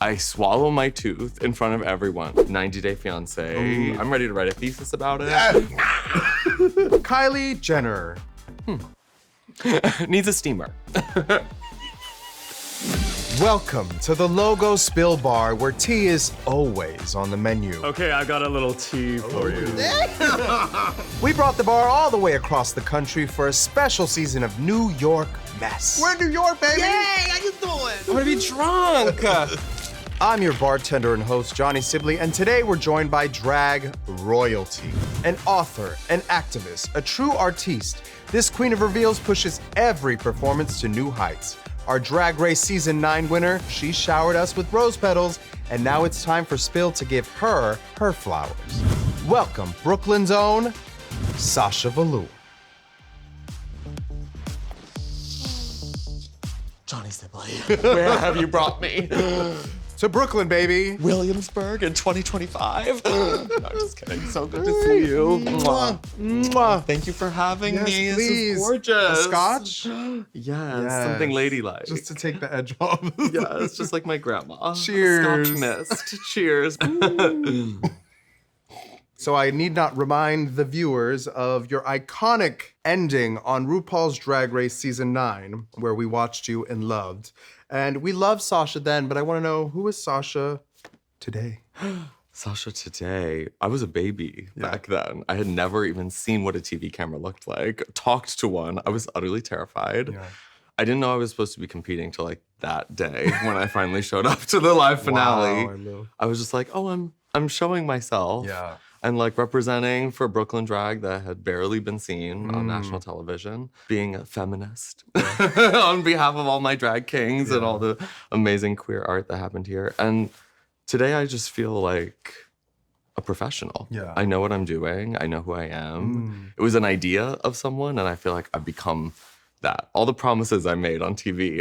I swallow my tooth in front of everyone. 90-Day Fiancé. I'm ready to write a thesis about it. Kylie Jenner. Needs a steamer. Welcome to the Logo Spill Bar, where tea is always on the menu. Okay, I got a little tea for you. We brought the bar all the way across the country for a special season of New York Mess. We're in New York, baby. Yay, how you doing? I'm gonna be drunk. I'm your bartender and host, Johnny Sibilly, and today we're joined by drag royalty. An author, an activist, a true artiste. This queen of reveals pushes every performance to new heights. Our Drag Race Season 9 winner, she showered us with rose petals, and now it's time for Spill to give her her flowers. Welcome, Brooklyn's own Sasha Velour. Johnny Sibilly, where have you brought me? To Brooklyn, baby. Williamsburg in 2025? No, just kidding. So good to see you. Mwah. Mwah. Thank you for having Yes, me. please. This is gorgeous. A scotch? Yes, something ladylike. Just to take the edge off. Yes, just like my grandma. Cheers. Scotch mist. Cheers. So I need not remind the viewers of your iconic ending on RuPaul's Drag Race Season 9, where we watched you and loved. And we loved Sasha then, but I want to know, who is Sasha today? Sasha today, I was a baby back then. I had never even seen what a TV camera looked like. Talked to one. I was utterly terrified. Yeah. I didn't know I was supposed to be competing till like that day when I finally showed up to the live finale. Wow, I know. I was just like, oh, I'm showing myself. Yeah. And like representing for Brooklyn drag that had barely been seen on national television, being a feminist on behalf of all my drag kings and all the amazing queer art that happened here. And today I just feel like a professional. Yeah. I know what I'm doing. I know who I am. It was an idea of someone, and I feel like I've become that. All the promises I made on TV,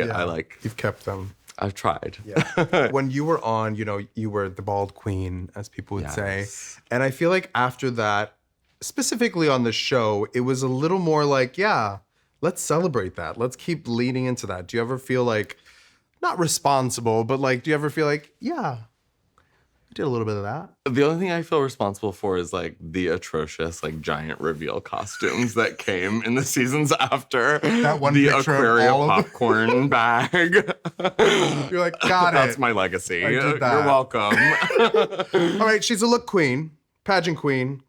You've kept them. I've tried. Yeah. When you were on, you were the bald queen, as people would say. Yes. And I feel like after that, specifically on the show, it was a little more like, yeah, let's celebrate that. Let's keep leaning into that. Do you ever feel like, not responsible, but like, do you ever feel like, yeah, I did a little bit of that? The only thing I feel responsible for is like the atrocious like giant reveal costumes that came in the seasons after. That one the picture of Aquaria all of them. popcorn bag. You're like, got it. That's my legacy. I did You're that. welcome. All right, she's a look queen, pageant queen,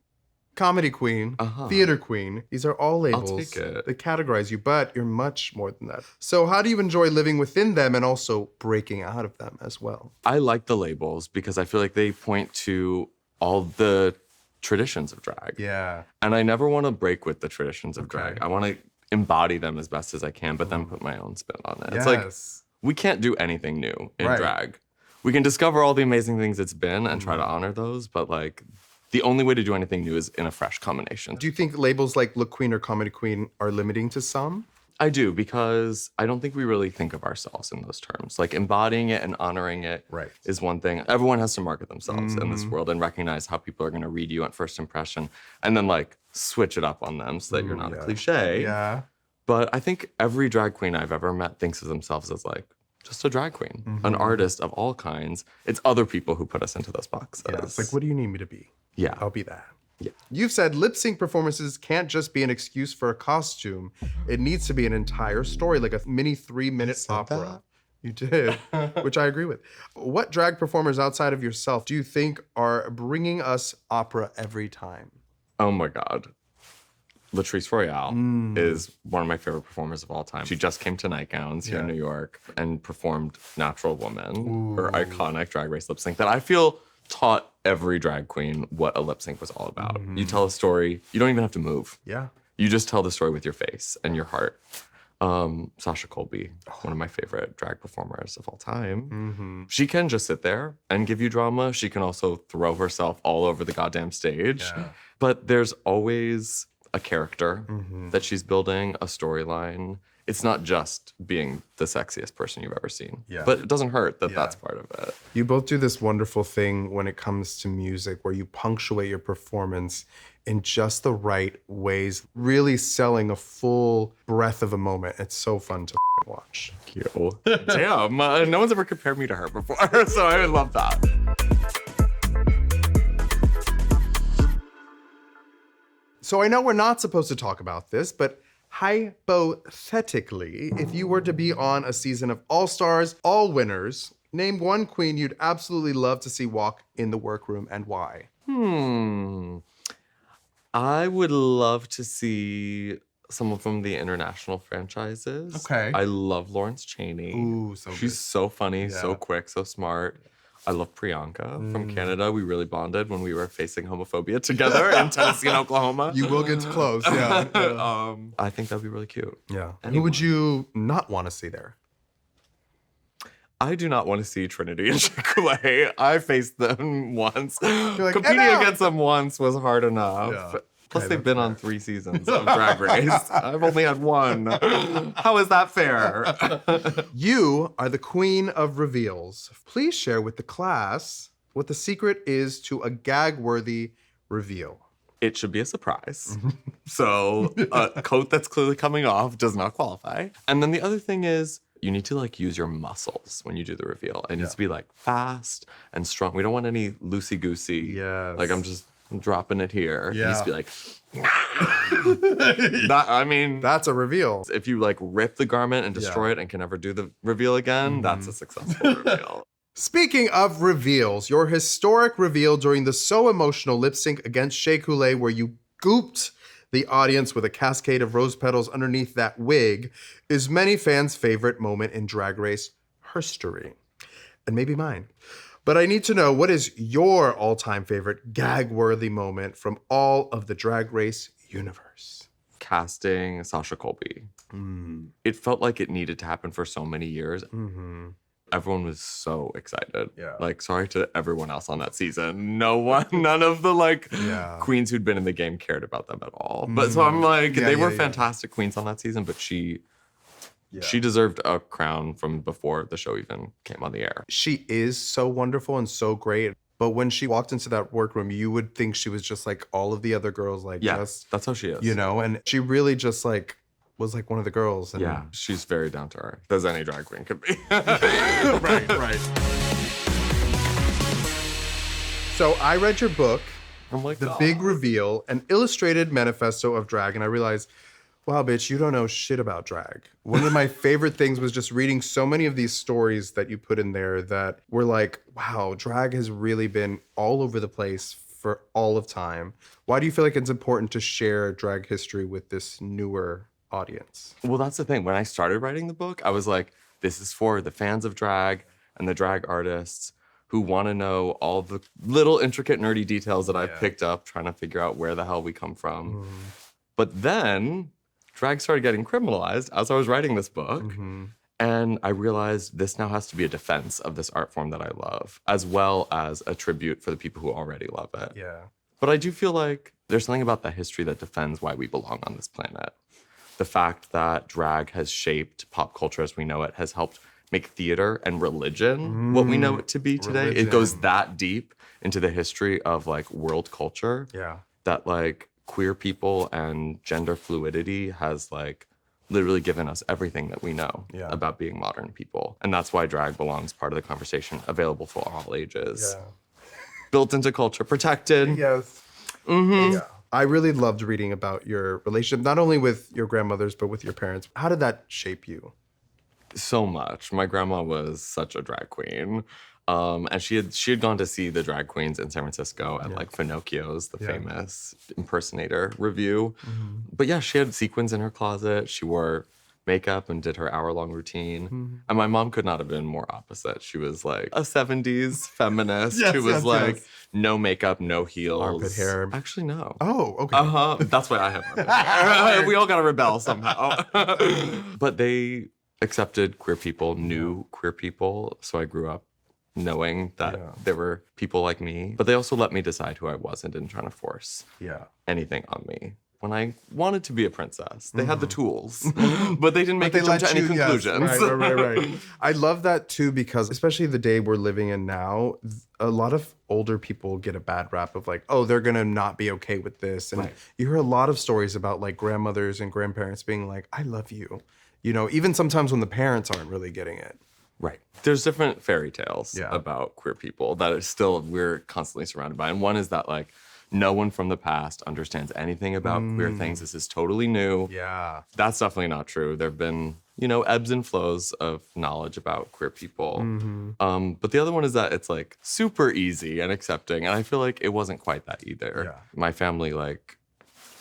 comedy queen, theater queen. These are all labels take it. that categorize you, but you're much more than that. So how do you enjoy living within them and also breaking out of them as well? I like the labels because I feel like they point to all the traditions of drag. Yeah. And I never want to break with the traditions of drag. I want to embody them as best as I can, but then put my own spin on it. It's like, we can't do anything new in drag. We can discover all the amazing things it's been and try to honor those, but like, the only way to do anything new is in a fresh combination. Do you think labels like look queen or comedy queen are limiting to some? I do, because I don't think we really think of ourselves in those terms. Like embodying it and honoring it is one thing. Everyone has to market themselves in this world and recognize how people are gonna read you at first impression and then like switch it up on them so that you're not a cliche. Yeah. But I think every drag queen I've ever met thinks of themselves as like, just a drag queen, an artist of all kinds. It's other people who put us into those boxes. Yeah, it's like, what do you need me to be? Yeah. I'll be that. Yeah. You've said lip sync performances can't just be an excuse for a costume. It needs to be an entire story, like a mini 3-minute opera. You did, which I agree with. What drag performers outside of yourself do you think are bringing us opera every time? Oh my God. Latrice Royale is one of my favorite performers of all time. She just came to NIGHTgowns here in New York and performed Natural Woman, her iconic Drag Race lip sync that I feel taught every drag queen what a lip sync was all about. You tell a story, you don't even have to move. Yeah. You just tell the story with your face and your heart. Sasha Colby, one of my favorite drag performers of all time. She can just sit there and give you drama. She can also throw herself all over the goddamn stage. But there's always a character that she's building, a storyline. it's not just being the sexiest person you've ever seen. Yeah. But it doesn't hurt that Yeah. that's part of it. You both do this wonderful thing when it comes to music where you punctuate your performance in just the right ways, really selling a full breadth of a moment. It's so fun to watch. Thank you. Damn, no one's ever compared me to her before, so I would love that. So I know we're not supposed to talk about this, but hypothetically, if you were to be on a season of All Stars, All Winners, name one queen you'd absolutely love to see walk in the workroom and why. I would love to see someone from the international franchises. Okay. I love Lawrence Chaney. Ooh, so She's good. so funny, Yeah. so quick, so smart. I love Priyanka from Canada. We really bonded when we were facing homophobia together in Tennessee and Oklahoma. You will get close, yeah. I think that'd be really cute. Yeah. Who would you not want to see there? I do not want to see Trinity and Shea. I faced them once. like, Competing "I'm out." against them once was hard enough. Yeah. Plus, Okay, they've been on 3 seasons of Drag Race. I've only had 1. How is that fair? You are the queen of reveals. Please share with the class what the secret is to a gag-worthy reveal. It should be a surprise. So a coat that's clearly coming off does not qualify. And then the other thing is you need to like use your muscles when you do the reveal. It needs to be like fast and strong. We don't want any loosey-goosey. Yes. Like I'm dropping it here. It needs to be Yeah. like, That's a reveal. if you like rip the garment and destroy it and can never do the reveal again, that's a successful reveal. Speaking of reveals, your historic reveal during the So Emotional lip sync against Shea Coulee, where you gooped the audience with a cascade of rose petals underneath that wig, is many fans' favorite moment in Drag Race history. And maybe mine. But I need to know, what is your all-time favorite gag-worthy moment from all of the Drag Race universe? Casting Sasha Colby. It felt like it needed to happen for so many years. Everyone was so excited. Yeah. Like, sorry to everyone else on that season. None of the like Yeah. queens who'd been in the game cared about them at all. But so I'm like, Yeah, they were yeah. fantastic queens on that season, but she deserved a crown from before the show even came on the air. She is so wonderful and so great. But when she walked into that workroom, you would think she was just like all of the other girls, like Yes, that's how she is. you know, and she really just like was like one of the girls. And Yeah, she's very down to earth, as any drag queen could be. right. So I read your book, I'm like, The "Oh." Big Reveal, an illustrated manifesto of drag, and I realized, wow, bitch, you don't know shit about drag. One of my favorite things was just reading so many of these stories that you put in there that were like, wow, drag has really been all over the place for all of time. Why do you feel like it's important to share drag history with this newer audience? Well, that's the thing. When I started writing the book, I was like, this is for the fans of drag and the drag artists who want to know all the little intricate nerdy details that I've picked up trying to figure out where the hell we come from. But then drag started getting criminalized as I was writing this book. And I realized this now has to be a defense of this art form that I love, as well as a tribute for the people who already love it. Yeah. But I do feel like there's something about that history that defends why we belong on this planet. The fact that drag has shaped pop culture as we know it, has helped make theater and religion what we know it to be today. Religion. It goes that deep into the history of like world culture Yeah. that like queer people and gender fluidity has like literally given us everything that we know about being modern people. And that's why drag belongs part of the conversation, available for all ages. Built into culture, protected. Yes. Yeah. I really loved reading about your relationship, not only with your grandmothers, but with your parents. How did that shape you? So much. My grandma was such a drag queen. And she had gone to see the drag queens in San Francisco at like Finocchio's, the famous impersonator review. But yeah, she had sequins in her closet. She wore makeup and did her hour-long routine. And my mom could not have been more opposite. She was like a 70s feminist who was like no makeup, no heels. Armpit hair. Actually, no. Oh, okay. That's why I have armpit hair. We all gotta rebel somehow. But they accepted queer people, knew queer people. So I grew up knowing that there were people like me. But they also let me decide who I was and didn't try to force anything on me. when I wanted to be a princess. They had the tools, but they didn't make me jump to any conclusions. Yes, right. I love that too, because especially the day we're living in now, a lot of older people get a bad rap of like, oh, they're gonna not be okay with this. And you hear a lot of stories about like grandmothers and grandparents being like, I love you. You know, even sometimes when the parents aren't really getting it. Right. There's different fairy tales about queer people that is still, we're constantly surrounded by. And one is that like, no one from the past understands anything about queer things. This is totally new. Yeah. That's definitely not true. There have been, you know, ebbs and flows of knowledge about queer people. But the other one is that it's like super easy and accepting. And I feel like it wasn't quite that either. Yeah. My family, like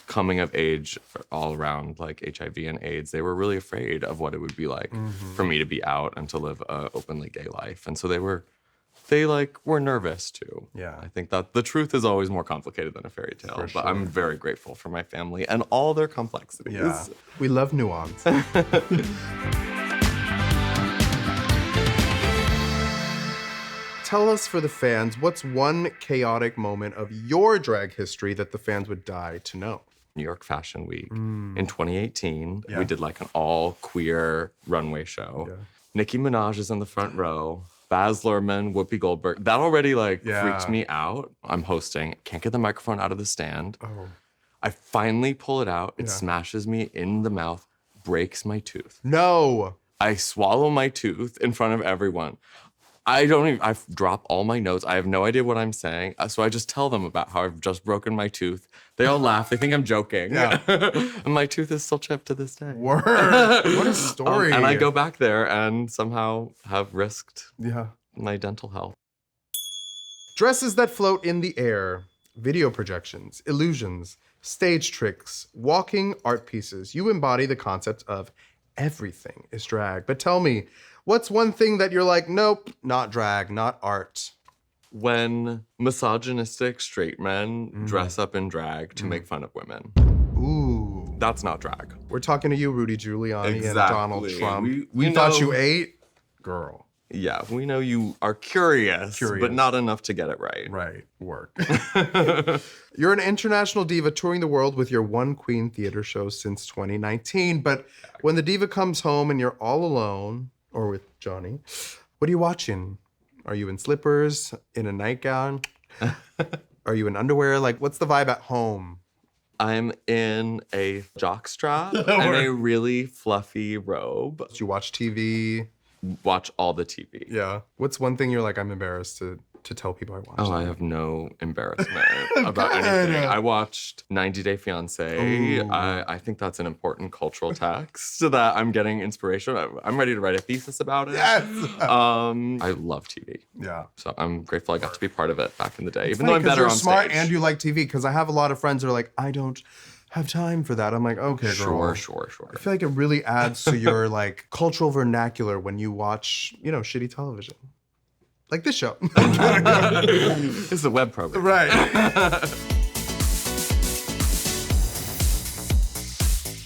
coming of age all around like HIV and AIDS, they were really afraid of what it would be like for me to be out and to live an openly gay life. And so they like were nervous too. Yeah. I think that the truth is always more complicated than a fairy tale, but I'm very grateful for my family and all their complexities. Yeah. We love nuance. Tell us, for the fans, what's one chaotic moment of your drag history that the fans would die to know? New York Fashion Week in 2018, we did like an all queer runway show. Nicki Minaj is in the front row. Baz Luhrmann, Whoopi Goldberg. That already like freaked me out. I'm hosting, can't get the microphone out of the stand. I finally pull it out. It smashes me in the mouth, breaks my tooth. No. I swallow my tooth in front of everyone. I drop all my notes. I have no idea what I'm saying. So I just tell them about how I've just broken my tooth. They all laugh. They think I'm joking. And my tooth is still chipped to this day. Word. What a story. And I go back there and somehow have risked my dental health. Dresses that float in the air, video projections, illusions, stage tricks, walking art pieces. You embody the concept of everything is drag. But tell me, what's one thing that you're like, nope, not drag, not art? When misogynistic straight men dress up in drag to make fun of women. Ooh. That's not drag. We're talking to you, Rudy Giuliani and Donald Trump. We thought know, you ate? Girl. Yeah, we know you are curious, but not enough to get it right. Right, work. You're an international diva touring the world with your One Queen theater show since 2019. But when the diva comes home and you're all alone, or with Johnny, what are you watching? Are you in slippers, in a nightgown? Are you in underwear? Like, what's the vibe at home? I'm in a jockstrap and a really fluffy robe. Do you watch TV? Watch all the TV. Yeah. What's one thing you're like, I'm embarrassed to tell people I watched? Oh, I have no embarrassment about anything. I watched 90 Day Fiancé. I think that's an important cultural text so that I'm getting inspiration. I'm ready to write a thesis about it. Yes! I love TV. Yeah. So I'm grateful I got to be part of it back in the day, even though I'm better on stage. You're smart and you like TV, because I have a lot of friends that are like, I don't have time for that. I'm like, okay, girl. Sure. I feel like it really adds to your like cultural vernacular when you watch, you know, shitty television. Like this show. This is a web program. Right.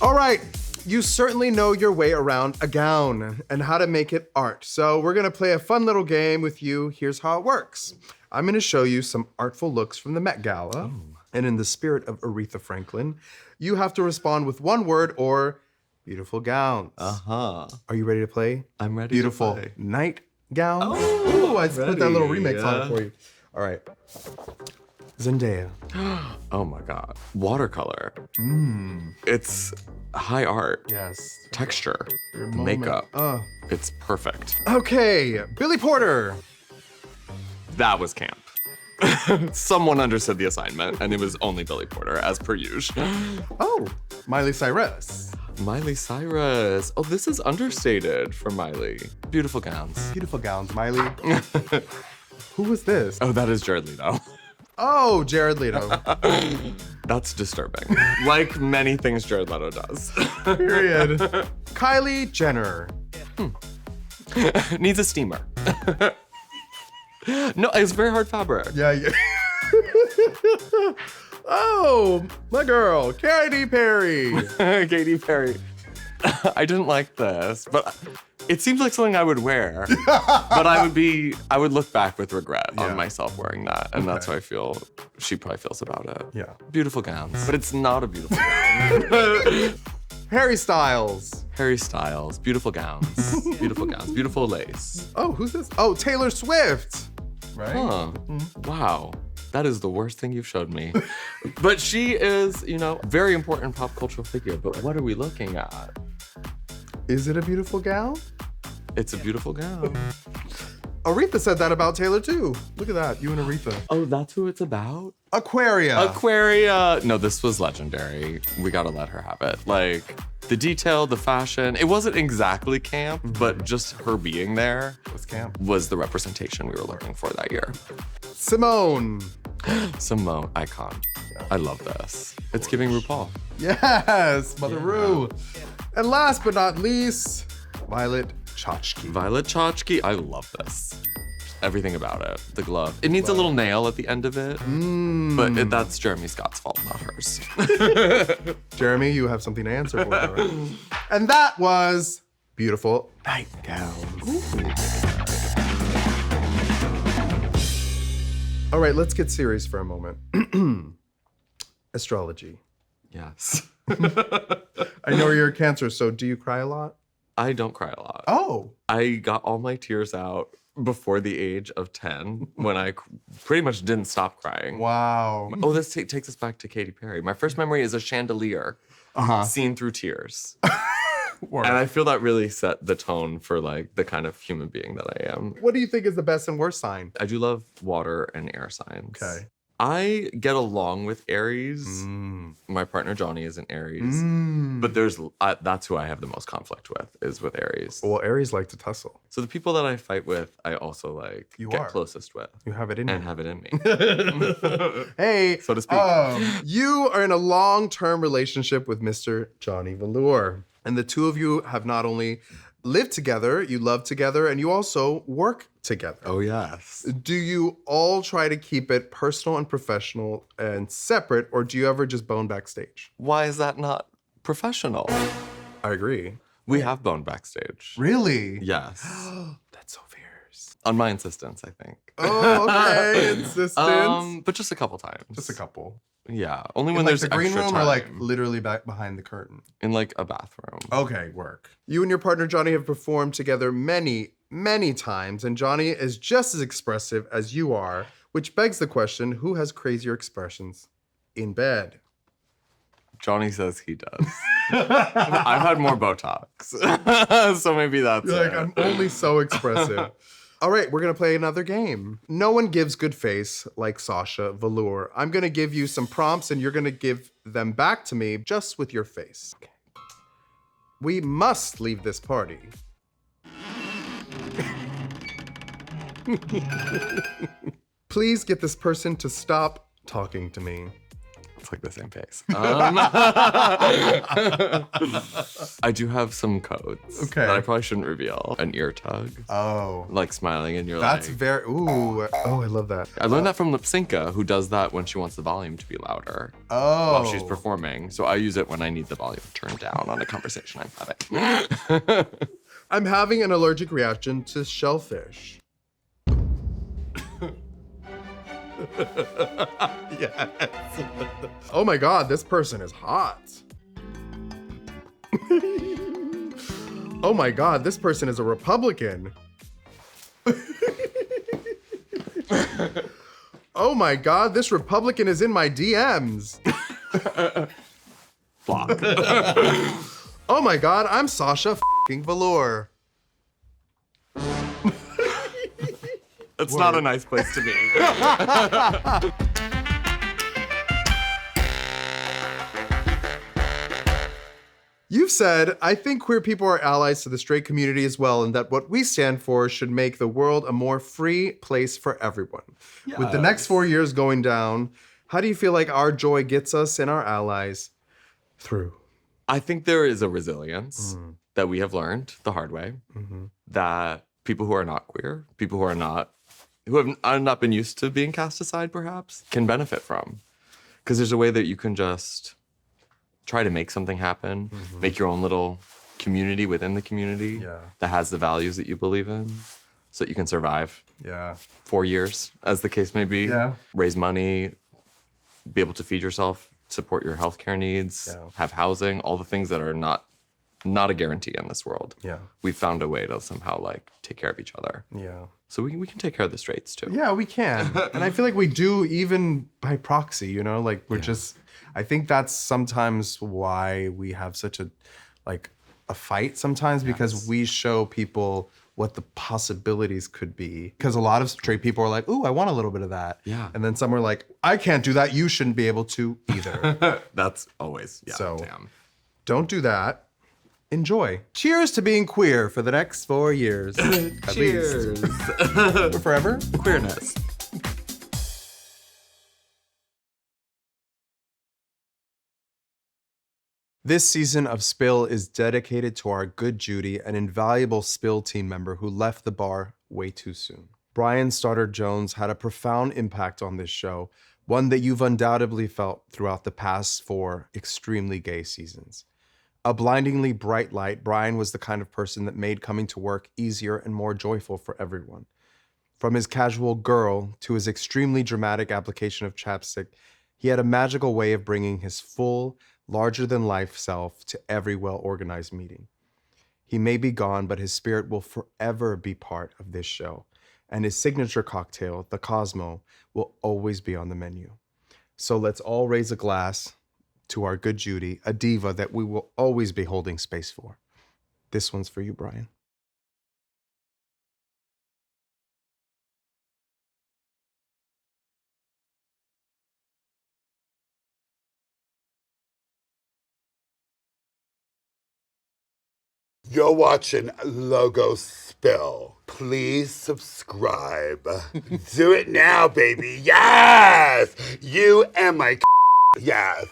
All right. You certainly know your way around a gown and how to make it art. So we're gonna play a fun little game with you. Here's how it works. I'm gonna show you some artful looks from the Met Gala. And in the spirit of Aretha Franklin, you have to respond with one word or beautiful gowns. Are you ready to play? I'm ready Beautiful to play. nightgowns. Ooh, I put that little remix on it for you. All right. Zendaya. Oh my God. Watercolor. It's high art. Yes. Texture. Your moment. Makeup. It's perfect. Okay, Billy Porter. That was camp. Someone understood the assignment, and it was only Billy Porter, as per usual. Oh, Miley Cyrus. Miley Cyrus. Oh, this is understated for Miley. Beautiful gowns. Beautiful gowns, Miley. Who was this? Oh, that is Jared Leto. Oh, Jared Leto. That's disturbing. Like many things Jared Leto does. Period. Kylie Jenner. Needs a steamer. No, it's very hard fabric. Yeah. Oh, my girl, Katy Perry. Katy Perry. I didn't like this, but It seems like something I would wear, but I would look back with regret on myself wearing that. And that's how I feel she probably feels about it. Yeah. Beautiful gowns, but it's not a beautiful gown. Harry Styles. Harry Styles, beautiful gowns, beautiful lace. Oh, who's this? Oh, Taylor Swift. Right? Huh, wow. That is the worst thing you've showed me. But she is, very important pop cultural figure, but what are we looking at? Is it a beautiful gown? It's a beautiful gown. Aretha said that about Taylor too. Look at that, you and Aretha. Oh, that's who it's about? Aquaria. No, this was legendary. We gotta let her have it. Like, the detail, the fashion, it wasn't exactly camp, but just her being there was the representation we were looking for that year. Simone, icon. I love this. It's giving RuPaul. Yes, Mother Ru. And last but not least, Violet Chachki. I love this. Everything about it. The glove. It needs a little nail at the end of it, but that's Jeremy Scott's fault, not hers. Jeremy, you have something to answer for her. Right? And that was beautiful nightgowns. All right, let's get serious for a moment. Astrology. Yes. I know you're a Cancer, so do you cry a lot? I don't cry a lot. Oh. I got all my tears out before the age of 10 when I pretty much didn't stop crying. Wow. Oh, this takes us back to Katy Perry. My first memory is a chandelier seen through tears. And I feel that really set the tone for like the kind of human being that I am. What do you think is the best and worst sign? I do love water and air signs. Okay. I get along with Aries. My partner Johnny is an Aries, but that's who I have the most conflict with, is with Aries. Well, Aries like to tussle. So the people that I fight with, I also get closest with. You have it in you. And have it in me. Hey, so to speak. You are in a long-term relationship with Mr. Johnny Velour. And the two of you have not only lived together, you love together, and you also work together. Oh, yes. Do you all try to keep it personal and professional and separate, or do you ever just bone backstage? Why is that not professional? I agree. We have boned backstage. Really? Yes. That's so fierce. On my insistence, I think. Oh, okay. Insistence. But just a couple times. Just a couple. Yeah, only when In there's the green extra room time. or like literally back behind the curtain? In like a bathroom. Okay, work. You and your partner Johnny have performed together many, many times, and Johnny is just as expressive as you are, which begs the question, who has crazier expressions in bed? Johnny says he does. I've had more Botox, so maybe that's You're like, it. I'm only so expressive. All right, we're gonna play another game. No one gives good face like Sasha Velour. I'm gonna give you some prompts and you're gonna give them back to me just with your face. Okay. We must leave this party. Please get this person to stop talking to me. It's like the same pace. I do have some codes that I probably shouldn't reveal. An ear tug. Oh. Like smiling in your That's leg. very, ooh. Oh, I love that. I learned that from Lipsinka, who does that when she wants the volume to be louder while she's performing. So I use it when I need the volume turned down on a conversation I'm having. I'm having an allergic reaction to shellfish. Yes. Oh my God, this person is hot. Oh my God, this person is a Republican. Oh my God, this Republican is in my DMs. Block. Oh my God, I'm Sasha Velour. It's not a nice place to be. You've said, I think queer people are allies to the straight community as well, and that what we stand for should make the world a more free place for everyone. Yes. With the next 4 years going down, how do you feel like our joy gets us and our allies through? I think there is a resilience that we have learned the hard way, that people who are not queer, people who have not been used to being cast aside, perhaps, can benefit from. Because there's a way that you can just try to make something happen, make your own little community within the community that has the values that you believe in so that you can survive 4 years, as the case may be. Raise money, be able to feed yourself, support your healthcare needs, have housing, all the things that are not a guarantee in this world. We've found a way to somehow like take care of each other. So we can take care of the straights too. Yeah, we can. And I feel like we do even by proxy, you know, like we're just, I think that's sometimes why we have such a fight sometimes, because we show people what the possibilities could be. Because a lot of straight people are like, ooh, I want a little bit of that. And then some are like, I can't do that. You shouldn't be able to either. That's always, so don't do that. Enjoy. Cheers to being queer for the next 4 years. Cheers. Forever. Queerness. This season of Spill is dedicated to our good Judy, an invaluable Spill team member who left the bar way too soon. Brian Stoddard Jones had a profound impact on this show, one that you've undoubtedly felt throughout the past 4 extremely gay seasons. A blindingly bright light, Brian was the kind of person that made coming to work easier and more joyful for everyone. From his casual girl to his extremely dramatic application of chapstick, he had a magical way of bringing his full, larger-than-life self to every well-organized meeting. He may be gone, but his spirit will forever be part of this show, and his signature cocktail, the Cosmo, will always be on the menu. So let's all raise a glass to our good Judy, a diva that we will always be holding space for. This one's for you, Brian. You're watching Logo Spill. Please subscribe. Do it now, baby. Yes! You and my yes.